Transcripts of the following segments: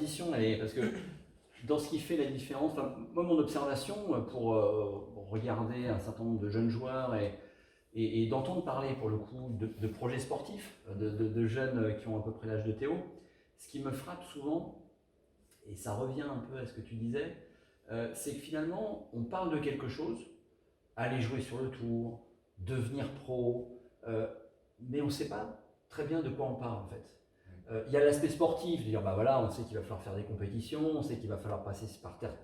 transition, parce que dans ce qui fait la différence, moi mon observation pour regarder un certain nombre de jeunes joueurs et d'entendre parler pour le coup de projets sportifs, de jeunes qui ont à peu près l'âge de Théo, ce qui me frappe souvent, et ça revient un peu à ce que tu disais, c'est que finalement on parle de quelque chose, aller jouer sur le tour, devenir pro, mais on ne sait pas très bien de quoi on parle en fait. Il y a l'aspect sportif, de dire bah voilà, on sait qu'il va falloir faire des compétitions, on sait qu'il va falloir passer par tel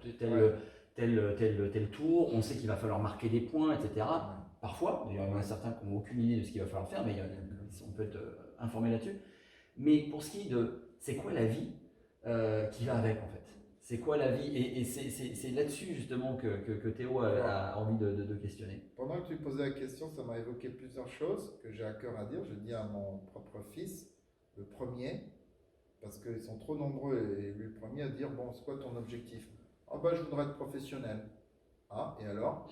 tour, on sait qu'il va falloir marquer des points, etc. Parfois, il y en a certains qui n'ont aucune idée de ce qu'il va falloir faire, mais on peut être informé là-dessus. Mais pour ce qui est de c'est quoi la vie qui va avec en fait, c'est quoi la vie, et c'est là-dessus justement que Théo a envie de questionner. Pendant que tu posais la question, ça m'a évoqué plusieurs choses que j'ai à cœur à dire. Je dis à mon propre fils, le premier, parce qu'ils sont trop nombreux, et lui le premier à dire, bon, c'est quoi ton objectif? Ah bah je voudrais être professionnel. Ah, et alors?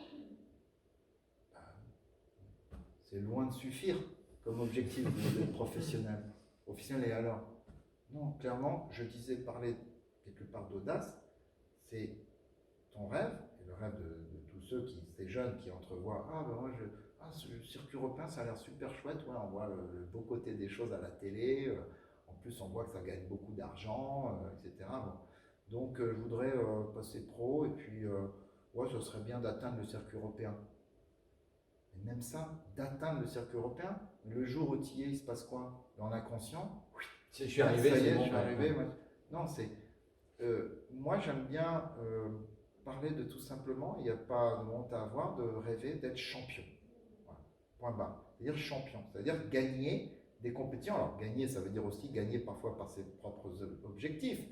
C'est loin de suffire comme objectif d'être professionnel. Professionnel, et alors? Non, clairement, je disais parler quelque part d'audace, c'est ton rêve, et le rêve de tous ces jeunes qui entrevoient, ah ben moi, le circuit européen, ça a l'air super chouette, ouais, on voit le beau côté des choses à la télé, en plus on voit que ça gagne beaucoup d'argent, etc. Bon. Donc je voudrais passer pro, et puis ouais, ce serait bien d'atteindre le circuit européen. Et même ça, d'atteindre le circuit européen, le jour où tu y es, il se passe quoi? Dans l'inconscient, je suis arrivé, ça y c'est est, bon, je suis arrivé. Non, c'est moi j'aime bien parler de tout simplement, il n'y a pas de honte à avoir, de rêver d'être champion. Voilà. Point barre. C'est-à-dire champion, c'est-à-dire gagner des compétitions. Alors gagner, ça veut dire aussi gagner parfois par ses propres objectifs.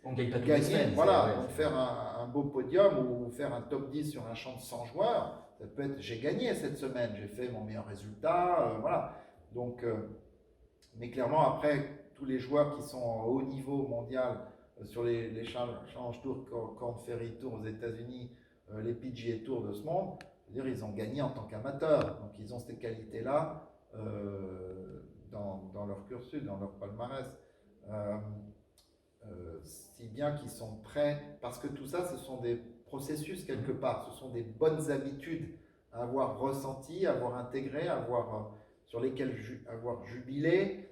On gagne pas toutes gagner, les semaines, voilà, donc faire un beau podium ou faire un top 10 sur un champ de 100 joueurs, ça peut être j'ai gagné cette semaine, j'ai fait mon meilleur résultat, voilà. Donc, mais clairement après, tous les joueurs qui sont au haut niveau mondial sur les Challenge Tour, Korn Ferry Tour aux États-Unis, les PGA Tour de ce monde, c'est-à-dire ils ont gagné en tant qu'amateurs, donc ils ont ces qualités-là dans leur cursus, dans leur palmarès. Si bien qu'ils sont prêts, parce que tout ça, ce sont des processus quelque part, ce sont des bonnes habitudes à avoir ressenties, à avoir intégrées, sur lesquelles avoir jubilé,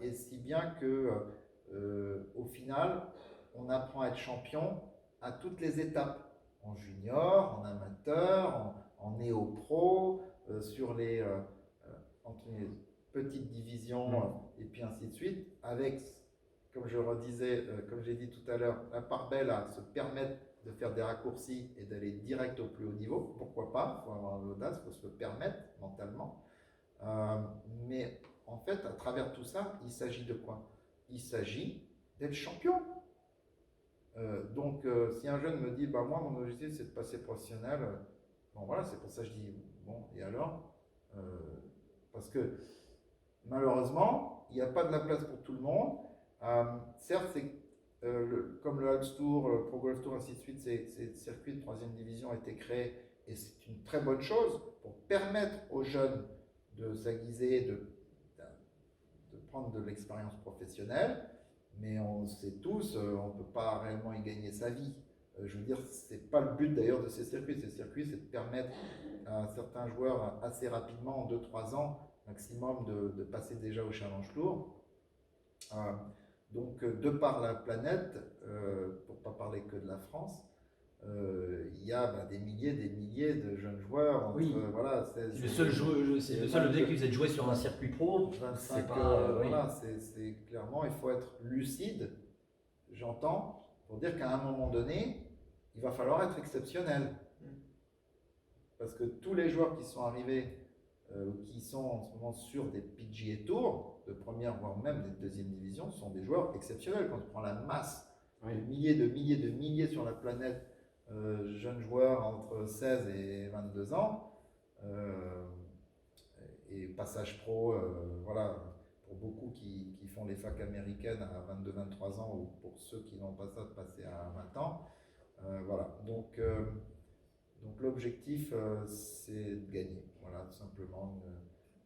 et si bien que au final, on apprend à être champion à toutes les étapes, en junior, en amateur, en néo-pro, entre les petites divisions, et puis ainsi de suite, avec, comme je redisais, comme j'ai dit tout à l'heure, la part belle à se permettre de faire des raccourcis et d'aller direct au plus haut niveau. Pourquoi pas? Il faut avoir l'audace, il faut se le permettre mentalement. Mais en fait, à travers tout ça, il s'agit de quoi? Il s'agit d'être champion. Donc, si un jeune me dit, bah moi, mon objectif, c'est de passer professionnel, bon voilà, c'est pour ça que je dis, bon, et alors? Parce que malheureusement, il n'y a pas de la place pour tout le monde. Certes, comme le Alps Tour, le Pro Golf Tour, ainsi de suite, ces circuits de 3e division ont été créés, et c'est une très bonne chose pour permettre aux jeunes de s'aiguiser, de prendre de l'expérience professionnelle, mais on sait tous, on ne peut pas réellement y gagner sa vie. Je veux dire, c'est pas le but d'ailleurs de ces circuits. Ces circuits, c'est de permettre à certains joueurs assez rapidement, en 2-3 ans maximum, de passer déjà au Challenge Tour. Donc, de par la planète, pour ne pas parler que de la France, il y a des milliers de jeunes joueurs. Entre, oui. Voilà, c'est le seul objectif, c'est de jouer sur un circuit pro. 25, oui. voilà, c'est clairement, il faut être lucide, j'entends, pour dire qu'à un moment donné, il va falloir être exceptionnel. Parce que tous les joueurs qui sont arrivés, qui sont en ce moment sur des PGA Tours, de première voire même des 2e division, sont des joueurs exceptionnels. Quand on prend la masse, de milliers sur la planète, jeunes joueurs entre 16 et 22 ans, et passage pro, voilà, pour beaucoup qui font les facs américaines à 22-23 ans, ou pour ceux qui n'ont pas ça, de passer à 20 ans. Voilà, donc l'objectif, c'est de gagner, voilà, tout simplement.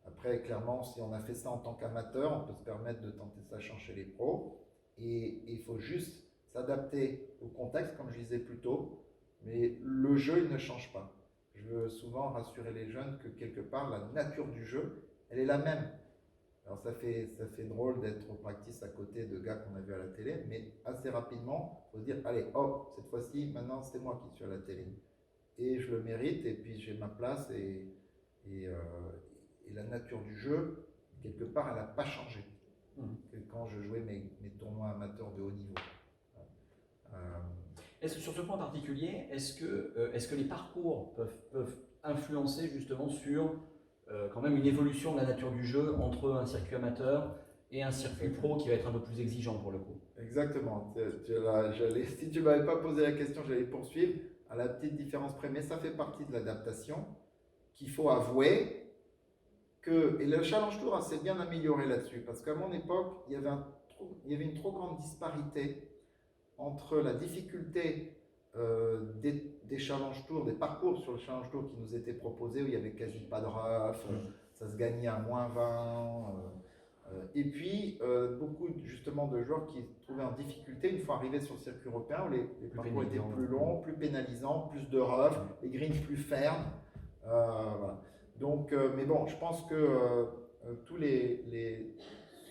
Après, clairement, si on a fait ça en tant qu'amateur, on peut se permettre de tenter sa chance chez les pros. et il faut juste s'adapter au contexte, comme je disais plus tôt, mais le jeu, il ne change pas. Je veux souvent rassurer les jeunes que quelque part, la nature du jeu, elle est la même. Alors ça fait drôle d'être au practice à côté de gars qu'on a vus à la télé, mais assez rapidement, il faut se dire, allez, hop, cette fois-ci, maintenant c'est moi qui suis à la télé. Et je le mérite, et puis j'ai ma place, et, euh, et la nature du jeu, quelque part, elle n'a pas changé que quand je jouais mes tournois amateurs de haut niveau. Est-ce que sur ce point particulier, est-ce que les parcours peuvent influencer justement sur quand même une évolution de la nature du jeu entre un circuit amateur et un circuit pro qui va être un peu plus exigeant pour le coup? Exactement. Si tu ne m'avais pas posé la question, j'allais poursuivre à la petite différence près, mais ça fait partie de l'adaptation qu'il faut avouer que, et le Challenge Tour s'est bien amélioré là-dessus, parce qu'à mon époque, il y avait une trop grande disparité entre la difficulté des Challenge Tours, des parcours sur le Challenge Tour qui nous étaient proposés, où il n'y avait quasi pas de rough, ça se gagnait à -20, et puis beaucoup justement de joueurs qui se trouvaient en difficulté une fois arrivés sur le circuit européen, où les parcours étaient plus longs, plus pénalisants, plus de rough, les greens plus fermes. Voilà. Donc, mais bon, je pense que tous les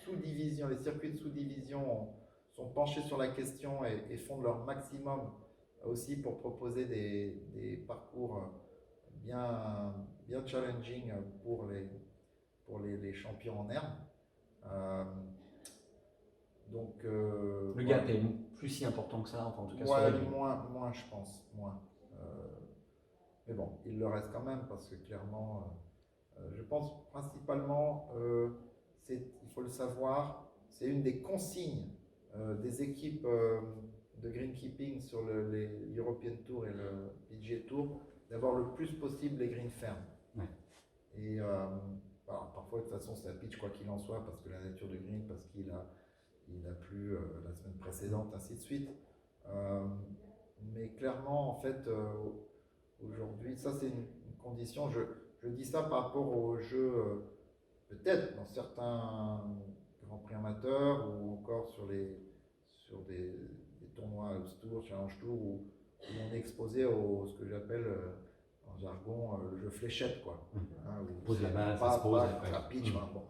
sous-divisions, les circuits de sous-division sont penchés sur la question et font de leur maximum aussi pour proposer des parcours bien challenging pour les champions en herbe. Donc, le gap est plus si important que ça, enfin en tout cas ouais, sur les greens. moins je pense, moins. Mais bon, il le reste quand même parce que clairement, je pense principalement, il faut le savoir, c'est une des consignes des équipes de greenkeeping sur les European Tour et le PGA Tour, d'avoir le plus possible les greens fermes. Ouais. Et parfois, de toute façon, c'est à pitch quoi qu'il en soit, parce que la nature du green, parce qu'il a plu la semaine précédente, ainsi de suite. Mais clairement, en fait, aujourd'hui, ça c'est une condition. Je dis ça par rapport au jeu, peut-être dans certains grands prix amateurs ou encore sur des tournois Tour, Challenge Tour où on est exposé au ce que j'appelle en jargon le jeu fléchette quoi. Hein, pose la balle, ça se pose à pitch. Bon.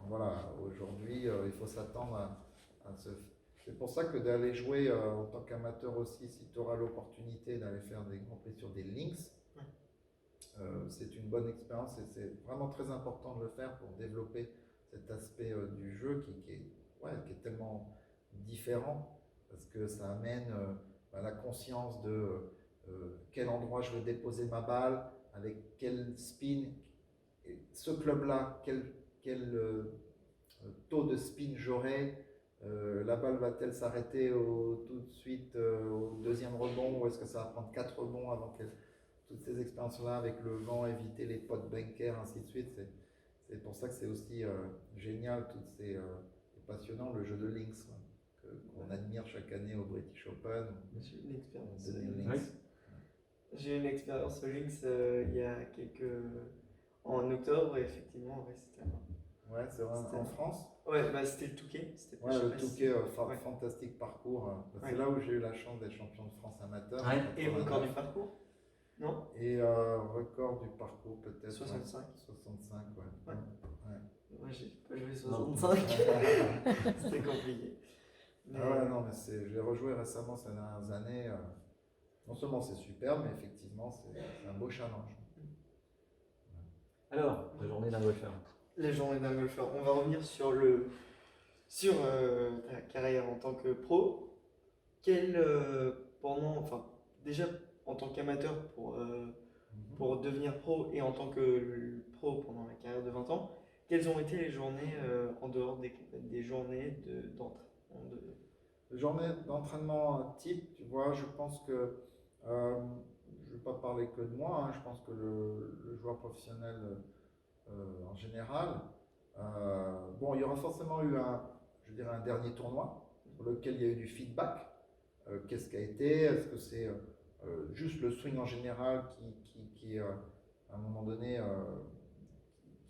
Voilà, aujourd'hui il faut s'attendre à ce. C'est pour ça que d'aller jouer en tant qu'amateur aussi, si tu auras l'opportunité d'aller faire des grands prix sur des links, c'est une bonne expérience et c'est vraiment très important de le faire pour développer cet aspect du jeu qui est tellement différent parce que ça amène la conscience de quel endroit je veux déposer ma balle, avec quel spin, et ce club-là, quel taux de spin j'aurai. La balle va-t-elle s'arrêter tout de suite au deuxième rebond ou est-ce que ça va prendre 4 rebonds avant qu'elle. Toutes ces expériences-là avec le vent, éviter les pots bunker, ainsi de suite, c'est pour ça que c'est aussi génial, et passionnant le jeu de links qu'on admire chaque année au British Open. J'ai une expérience. J'ai une expérience au links il y a en octobre, et effectivement, c'était. Ouais, c'est vrai. En France. Ouais, c'était le Touquet. Ouais, le Touquet, fantastique parcours. C'est là où j'ai eu la chance d'être champion de France amateur. Et record du parcours. Non. Et record du parcours peut-être 65. 65, ouais. Moi j'ai pas joué 65. C'était compliqué. Mais... Ah ouais, non, mais je l'ai rejoué récemment ces dernières années. Non seulement c'est super, mais effectivement c'est un beau challenge. Alors, la journée d'un golfeur. Les journées d'un golfeur. On va revenir sur ta carrière en tant que pro. Déjà en tant qu'amateur pour devenir pro et en tant que pro pendant la carrière de 20 ans, quelles ont été les journées en dehors des journées d'entraînement Les journées d'entraînement type, tu vois, je pense que, je ne vais pas parler que de moi, je pense que le joueur professionnel en général, il y aura forcément eu un dernier tournoi pour lequel il y a eu du feedback. Qu'est-ce qu'a été? Est-ce que c'est juste le swing en général qui à un moment donné,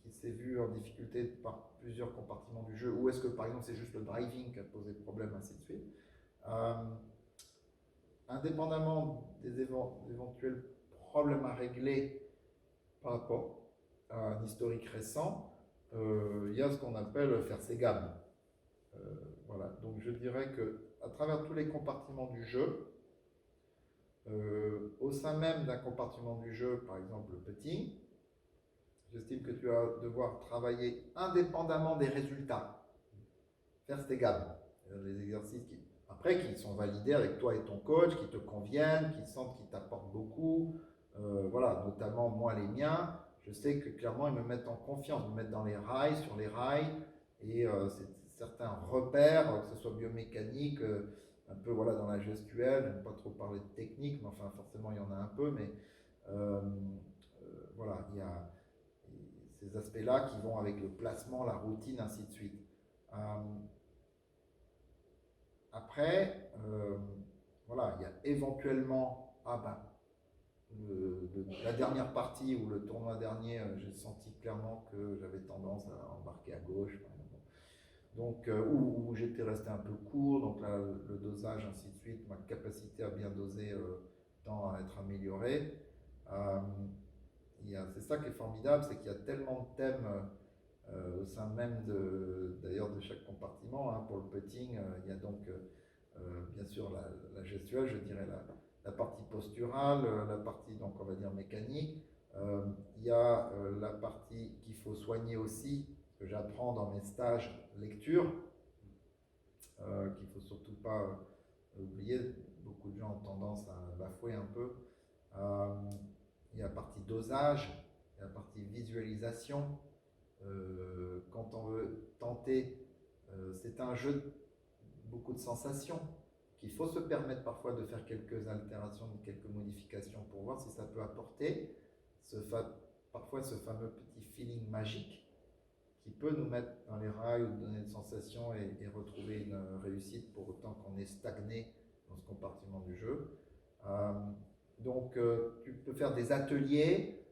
qui s'est vu en difficulté par plusieurs compartiments du jeu, ou est-ce que par exemple c'est juste le driving qui a posé problème, ainsi de suite. Indépendamment des éventuels problèmes à régler par rapport à un historique récent, il y a ce qu'on appelle faire ses gammes. Voilà, donc je dirais que à travers tous les compartiments du jeu, au sein même d'un compartiment du jeu, par exemple le putting, j'estime que tu vas devoir travailler indépendamment des résultats, faire tes gammes, les exercices après qui sont validés avec toi et ton coach, qui te conviennent, qui sentent qu'ils t'apportent beaucoup, voilà, notamment moi les miens, je sais que clairement ils me mettent en confiance, me mettent dans les rails, sur les rails, et c'est certains repères, que ce soit biomécanique, un peu voilà, dans la GSQL, je n'aime pas trop parler de technique, mais enfin forcément il y en a un peu, mais voilà, il y a ces aspects-là qui vont avec le placement, la routine, ainsi de suite. Après, voilà, il y a éventuellement, la dernière partie ou le tournoi dernier, j'ai senti clairement que j'avais tendance à embarquer à gauche, par exemple. Donc, où j'étais resté un peu court, donc là, le dosage, ainsi de suite, ma capacité à bien doser tend à être améliorée. C'est ça qui est formidable, c'est qu'il y a tellement de thèmes au sein même d'ailleurs de chaque compartiment. Hein. Pour le putting, il y a donc bien sûr la gestuelle, je dirais la partie posturale, la partie donc on va dire mécanique. Il y a la partie qu'il faut soigner aussi, que j'apprends dans mes stages lecture, qu'il ne faut surtout pas oublier. Beaucoup de gens ont tendance à bafouer un peu. Il y a la partie dosage, il y a la partie visualisation. Quand on veut tenter, c'est un jeu de beaucoup de sensations qu'il faut se permettre parfois de faire quelques altérations, quelques modifications pour voir si ça peut apporter parfois ce fameux petit feeling magique qui peut nous mettre dans les rails ou donner une sensation et retrouver une réussite pour autant qu'on est stagné dans ce compartiment du jeu. Donc tu peux faire des ateliers,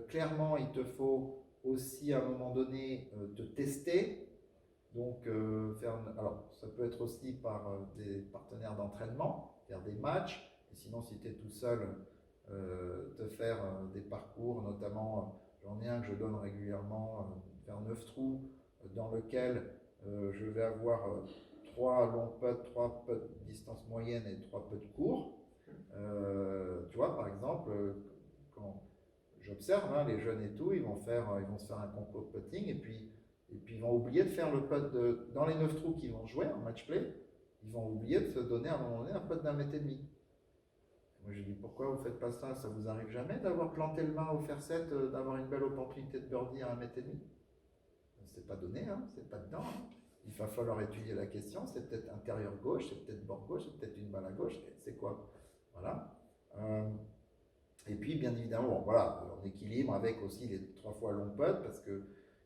clairement il te faut aussi à un moment donné te tester, donc alors ça peut être aussi par des partenaires d'entraînement, faire des matchs, et sinon si tu es tout seul, te faire des parcours, notamment j'en ai un que je donne régulièrement, faire 9 trous, dans lequel je vais avoir 3 longs putts, 3 putts distance moyenne et 3 putts courts. Tu vois, par exemple, quand j'observe hein, les jeunes et tout, ils vont se faire un concours de putting et puis ils vont oublier de faire le putt dans les 9 trous qu'ils vont jouer en match play, ils vont oublier de se donner à un moment donné un putt d'1,5 m. Moi je dis pourquoi vous faites pas ça? Ça vous arrive jamais d'avoir planté le main au fair set, d'avoir une belle opportunité de birdie à 1,5 m? C'est pas donné, hein, c'est pas dedans. Hein. Il va falloir étudier la question, c'est peut-être intérieur gauche, c'est peut-être bord gauche, c'est peut-être une balle à gauche, c'est quoi? Voilà. Et puis, bien évidemment, bon, voilà, on équilibre avec aussi les 3 fois long putt, parce que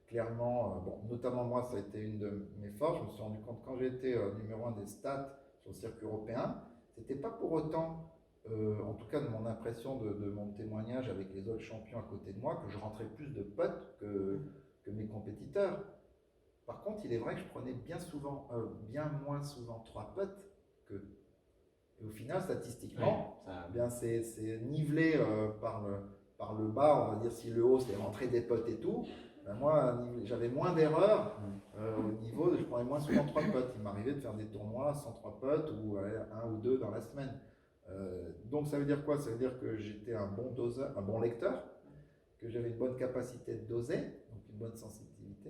clairement, bon, notamment moi, ça a été une de mes forces. Je me suis rendu compte quand j'ai été numéro 1 des stats sur le circuit européen, c'était pas pour autant, en tout cas de mon impression de mon témoignage avec les autres champions à côté de moi, que je rentrais plus de putts que mes compétiteurs. Par contre, il est vrai que je prenais bien moins souvent 3 putts que. Et au final, statistiquement, bien c'est nivelé par le bas, on va dire si le haut c'est rentrer des putts et tout. Ben moi, j'avais moins d'erreurs au niveau, je prenais moins souvent 3 putts. Il m'arrivait de faire des tournois sans 3 putts ou 1 ou 2 dans la semaine. Donc ça veut dire quoi? Ça veut dire que j'étais un bon doseur, un bon lecteur, que j'avais une bonne capacité de doser, donc une bonne sensibilité.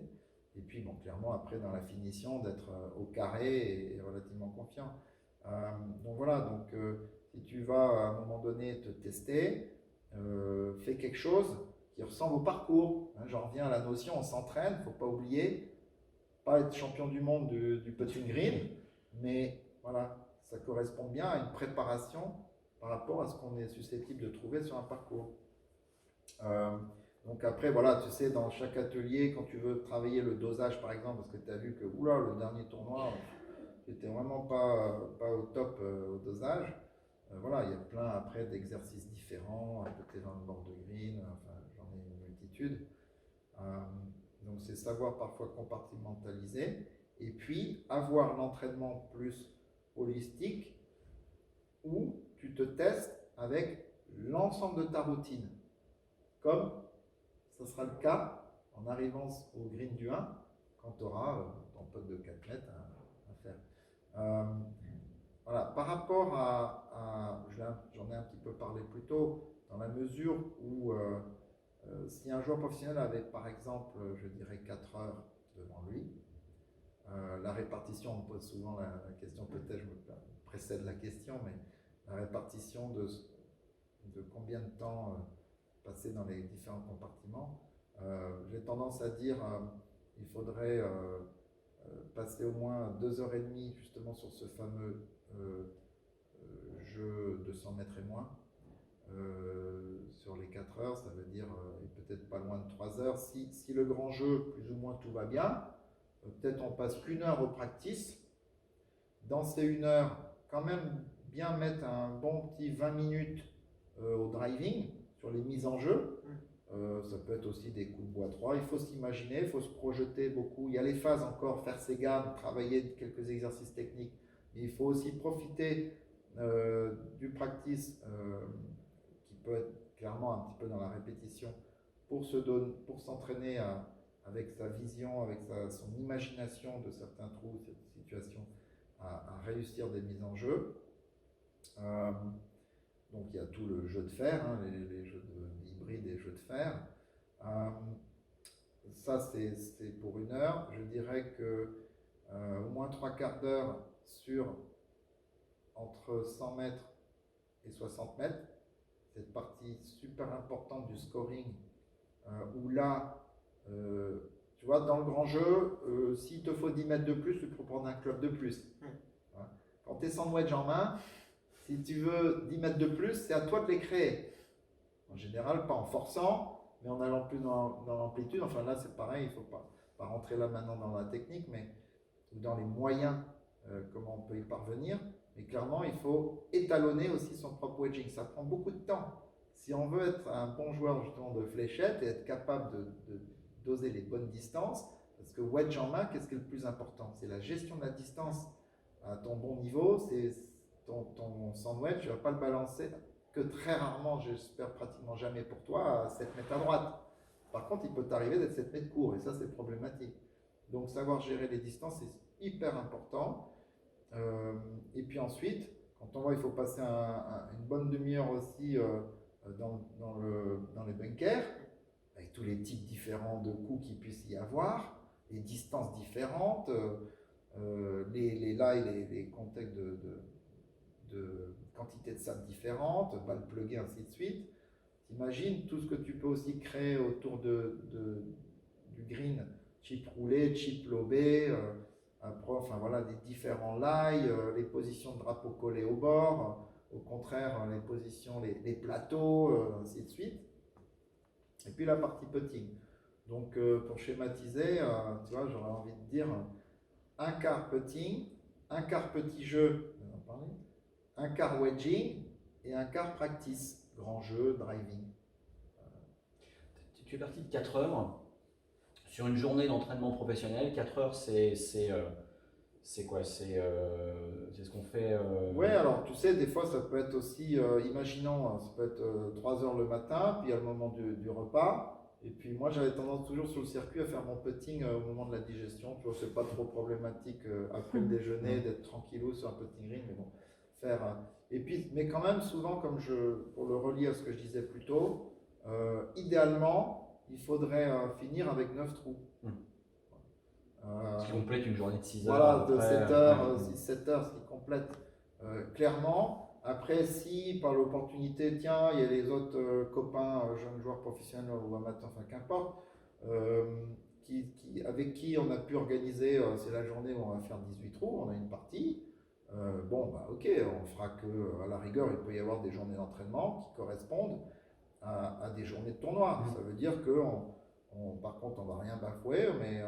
Et puis bon, clairement après dans la finition d'être au carré et relativement confiant. Donc voilà, donc si tu vas à un moment donné te tester, fais quelque chose qui ressemble au parcours. Hein, j'en reviens à la notion, on s'entraîne, il ne faut pas oublier, pas être champion du monde du putting green, mais voilà, ça correspond bien à une préparation par rapport à ce qu'on est susceptible de trouver sur un parcours. Donc après, voilà, tu sais, dans chaque atelier, quand tu veux travailler le dosage par exemple, parce que tu as vu que, oula, le dernier tournoi, j'étais vraiment pas au top au dosage. Voilà, il y a plein après d'exercices différents, peut-être dans le bord de green, enfin j'en ai une multitude. Donc c'est savoir parfois compartimentaliser et puis avoir l'entraînement plus holistique où tu te testes avec l'ensemble de ta routine. Comme ce sera le cas en arrivant au green du 1 quand tu auras ton pote de 4 mètres à faire. Voilà. Par rapport j'en ai un petit peu parlé plus tôt, dans la mesure où si un joueur professionnel avait par exemple, je dirais 4 heures devant lui, la répartition, on me pose souvent la question, peut-être je me précède la question, mais la répartition de combien de temps passer dans les différents compartiments, j'ai tendance à dire il faudrait passer au moins 2h30 justement sur ce fameux jeu de 100 mètres et moins. Sur les 4 heures, ça veut dire peut-être pas loin de 3 heures. Si le grand jeu, plus ou moins tout va bien, peut-être on passe qu'1 heure au practice. Dans ces 1 heure, quand même bien mettre un bon petit 20 minutes au driving, sur les mises en jeu. Ça peut être aussi des coups de bois 3. Il faut s'imaginer, il faut se projeter beaucoup. Il y a les phases encore, faire ses gammes, travailler quelques exercices techniques. Mais il faut aussi profiter du practice qui peut être clairement un petit peu dans la répétition pour s'entraîner avec sa vision, avec son imagination de certains trous, cette situation, à réussir des mises en jeu. Donc il y a tout le jeu de fer, hein, les jeux hybrides et jeux de fer. Ça c'est pour 1 heure. Je dirais que au moins 3/4 d'heure sur entre 100 mètres et 60 mètres. Cette partie super importante du scoring où là, tu vois, dans le grand jeu, s'il te faut 10 mètres de plus, tu peux prendre un club de plus. Voilà. Quand tu es sans wedge en main, si tu veux 10 mètres de plus, c'est à toi de les créer. En général, pas en forçant, mais en allant plus dans l'amplitude. Enfin là, c'est pareil, il ne faut pas rentrer là maintenant dans la technique, mais dans les moyens, comment on peut y parvenir. Mais clairement, il faut étalonner aussi son propre wedging. Ça prend beaucoup de temps. Si on veut être un bon joueur justement de fléchette et être capable de doser les bonnes distances, parce que wedge en main, qu'est-ce qui est le plus important? C'est la gestion de la distance à ton bon niveau. C'est ton sandwich, tu ne vas pas le balancer que très rarement, j'espère pratiquement jamais pour toi, à 7 mètres à droite. Par contre, il peut t'arriver d'être 7 mètres court et ça, c'est problématique. Donc, savoir gérer les distances, c'est hyper important. Et puis ensuite, quand on voit il faut passer une bonne demi-heure aussi dans les bunkers, avec tous les types différents de coups qu'il puisse y avoir, les distances différentes, les lies, les contextes de quantité de sable différentes, balles pluguées, ainsi de suite. T'imagines tout ce que tu peux aussi créer autour du green, chip roulé, chip lobé, enfin voilà, des différents lies, les positions de drapeau collées au bord, au contraire, les positions, les plateaux, ainsi de suite. Et puis la partie putting. Donc pour schématiser, tu vois, j'aurais envie de dire un quart putting, un quart petit jeu, on va en parler, un quart wedging et un quart practice, grand jeu, driving. Tu es parti de 4 heures sur une journée d'entraînement professionnel. 4 heures, c'est quoi? C'est ce qu'on fait. Ouais, alors tu sais, des fois ça peut être aussi, imaginons, ça peut être 3 heures le matin, puis à le moment du repas. Et puis moi j'avais tendance toujours sur le circuit à faire mon putting au moment de la digestion. Tu vois, c'est pas trop problématique après le déjeuner d'être tranquillou sur un putting green, mais bon, faire. Et puis, mais quand même, souvent, pour le relier à ce que je disais plus tôt, idéalement, il faudrait finir avec 9 trous. Ce qui complète une journée de 6 heures. Voilà, de 7 heures, 6-7 heures, ce qui complète clairement. Après, si par l'opportunité, tiens, il y a les autres copains, jeunes joueurs professionnels ou amateurs, enfin qu'importe, avec qui on a pu organiser, c'est la journée où on va faire 18 trous, on a une partie. Bon, bah ok, on fera que, à la rigueur, il peut y avoir des journées d'entraînement qui correspondent à des journées de tournoi. Ça veut dire que, par contre, on va rien bafouer, mais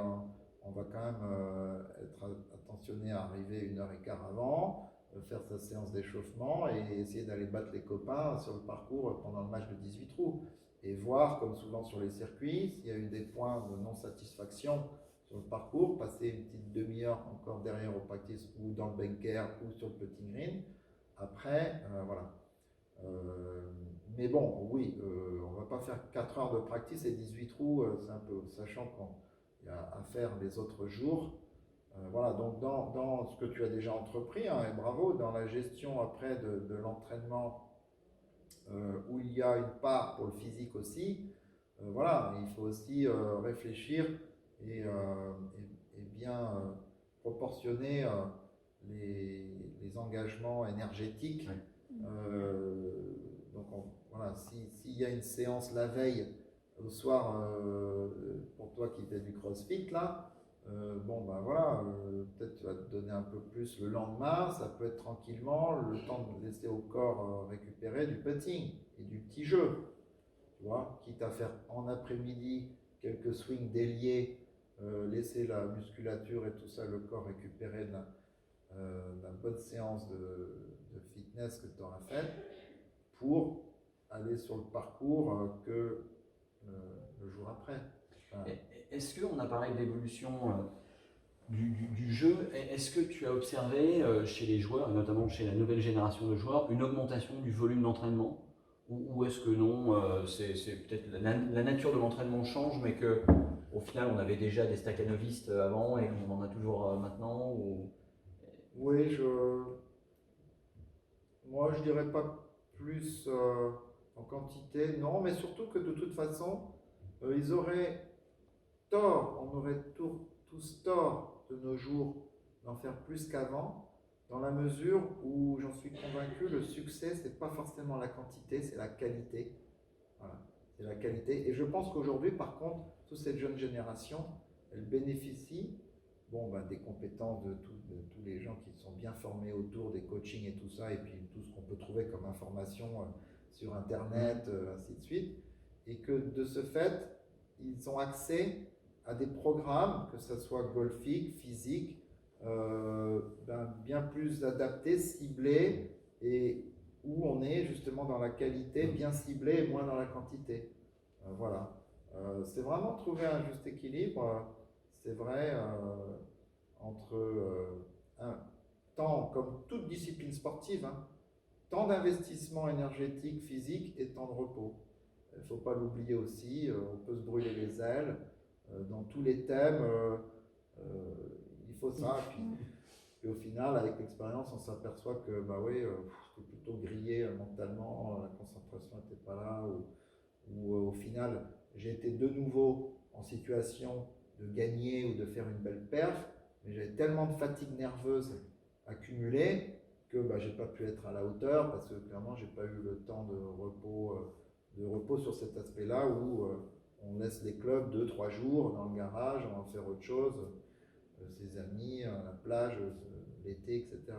on va quand même être attentionné à arriver 1h15 avant. faire sa séance d'échauffement et essayer d'aller battre les copains sur le parcours pendant le match de 18 trous. Et voir, comme souvent sur les circuits, s'il y a eu des points de non-satisfaction sur le parcours, passer une petite demi-heure encore derrière au practice ou dans le bunker ou sur le putting green. Après, voilà. Mais bon, oui, on va pas faire 4 heures de practice et 18 trous, c'est un peu, sachant qu'il y a à faire les autres jours. Voilà, donc dans ce que tu as déjà entrepris, hein, et bravo, dans la gestion après de l'entraînement, où il y a une part pour le physique aussi, voilà, il faut aussi réfléchir et bien proportionner les engagements énergétiques. Oui. Donc voilà, s'il y a une séance la veille au soir, pour toi qui fais du crossfit là, bon ben voilà, peut-être tu vas te donner un peu plus le lendemain, ça peut être tranquillement le temps de laisser au corps récupérer du putting et du petit jeu, tu vois, quitte à faire en après-midi quelques swings déliés, laisser la musculature et tout ça, le corps récupérer de la bonne séance de fitness que tu auras faite pour aller sur le parcours que le jour après. Enfin, Est-ce qu'on a parlé de l'évolution du jeu? Est-ce que tu as observé chez les joueurs, notamment chez la nouvelle génération de joueurs, une augmentation du volume d'entraînement? Ou est-ce que non, c'est peut-être la nature de l'entraînement change, mais qu'au final on avait déjà des staccanovistes avant et qu'on en a toujours maintenant oui, moi je dirais pas plus en quantité, non, mais surtout que de toute façon, ils auraient tort, on aurait tous tort de nos jours d'en faire plus qu'avant, dans la mesure où j'en suis convaincu, le succès, c'est pas forcément la quantité, c'est la qualité. Voilà, c'est la qualité. Et je pense qu'aujourd'hui, par contre, toute cette jeune génération, elle bénéficie des compétences de tous les gens qui sont bien formés autour des coachings et tout ça, et puis tout ce qu'on peut trouver comme information sur Internet, ainsi de suite. Et que de ce fait, ils ont accès à des programmes, que ce soit golfique, physique, bien plus adaptés, ciblés, et où on est justement dans la qualité, bien ciblé et moins dans la quantité. Voilà. C'est vraiment trouver un juste équilibre, c'est vrai, entre un temps, comme toute discipline sportive, hein, temps d'investissement énergétique, physique et temps de repos. Il ne faut pas l'oublier aussi, on peut se brûler les ailes. Dans tous les thèmes, il faut ça. Puis au final, avec l'expérience, on s'aperçoit que c'était plutôt grillé mentalement, la concentration n'était pas là, ou au final, j'ai été de nouveau en situation de gagner ou de faire une belle perf, mais j'avais tellement de fatigue nerveuse accumulée que j'ai pas pu être à la hauteur parce que clairement, j'ai pas eu le temps de repos sur cet aspect-là où on laisse les clubs 2-3 jours dans le garage, on va faire autre chose, ses amis, à la plage, l'été, etc.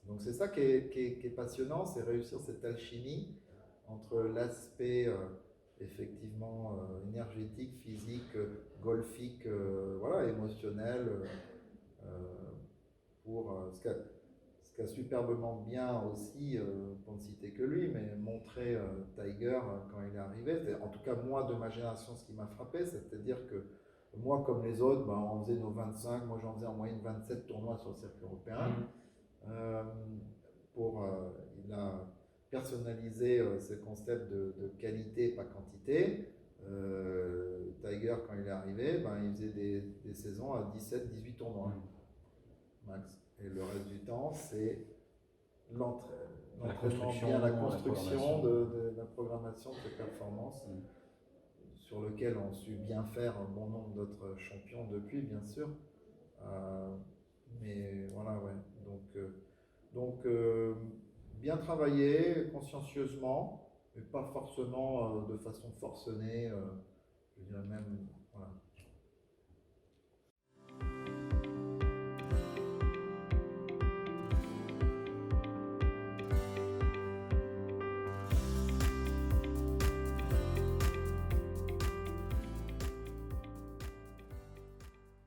Donc c'est ça qui est passionnant, c'est réussir cette alchimie entre l'aspect effectivement énergétique, physique, golfique, voilà, émotionnel, pour ce qu'a superbement bien aussi, pour ne citer que lui, mais montré Tiger quand il est arrivé. En tout cas, moi, de ma génération, ce qui m'a frappé, c'est-à-dire que moi, comme les autres, on faisait nos 25, moi j'en faisais en moyenne 27 tournois sur le circuit européen. Il a personnalisé ce concept de qualité, pas quantité. Tiger, quand il est arrivé, il faisait des saisons à 17-18 tournois max. Et le reste du temps, c'est l'entraînement, la construction de la programmation de ses performances, sur lequel on a su bien faire un bon nombre d'autres champions depuis, bien sûr. Mais voilà, ouais. Donc bien travailler consciencieusement, mais pas forcément de façon forcenée, je dirais même, voilà.